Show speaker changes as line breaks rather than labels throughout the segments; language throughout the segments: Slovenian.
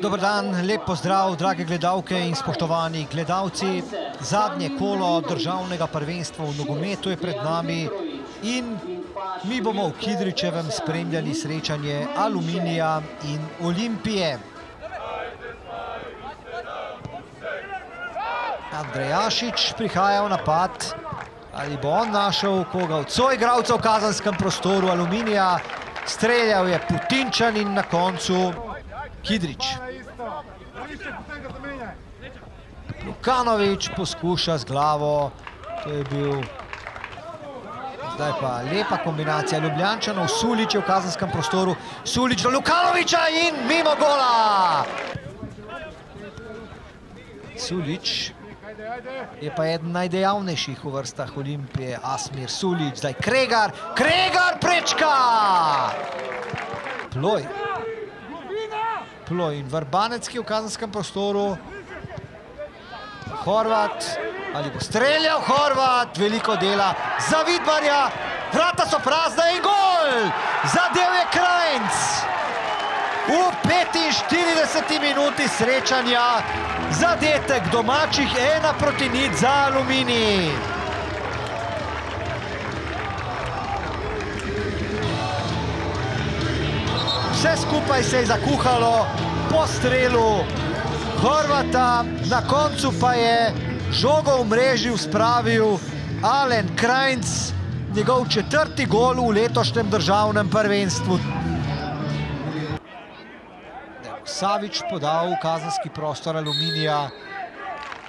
Dober dan, lep pozdrav, drage gledalke in spoštovani gledalci. Zadnje kolo državnega prvenstva v nogometu je pred nami in mi bomo v Kidričevem spremljali srečanje Aluminija in Olimpije. Andrejašič prihaja v napad. Ali bo on našel koga od soigralcev v kazanskem prostoru Aluminija? Streljal je Putinčan in na koncu Kidrič. Lukanovič poskuša z glavo. To je bil zdaj pa lepa kombinacija Ljubljančanov. Sulič je v kazanskem prostoru. Sulič do Lukanoviča in mimo gola! Sulič je pa eden najdejavnejših v vrstah Olimpije. Asmir Sulič, zdaj Kregar. Kregar prečka! Ploj in Vrbanec, ki je v kazanskem prostoru. Horvat, ali bo streljal Horvat, veliko dela za Vidmarja. Vrata so prazna in gol! Zadel je Krajnc! V 45. minuti srečanja zadetek domačih 1-0 za Aluminij. Vse skupaj se je zakuhalo po strelu Horvata, na koncu pa je žogo v mreži spravil Alen Krajnc, njegov 4. gol v letošnjem državnem prvenstvu. Savič podal v kazenski prostor Aluminija.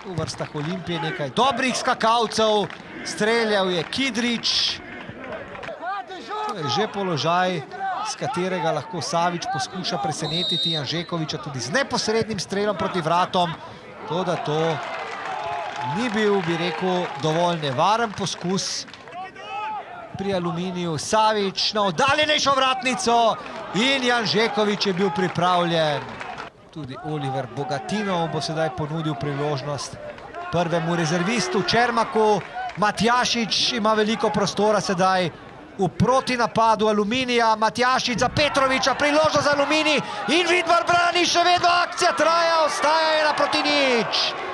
V vrstah Olimpije nekaj dobrih skakalcev. Streljal je Kidrič. To je že položaj, z katerega lahko Savič poskuša presenetiti Janžekoviča tudi z neposrednim strelom proti vratom. Toda to ni bil, bi rekel, dovolj nevaren poskus pri Aluminiju. Savič na oddaljenejšo vratnico in Janžekovič je bil pripravljen. Tudi Oliver Bogatinov bo sedaj ponudil priložnost prvemu rezervistu Čermaku. Matjašič ima veliko prostora sedaj v protinapadu Aluminija. Matjašič za Petroviča, priložnost za Aluminij in Vidmar brani, še vedno akcija traja, ostaja 1-0.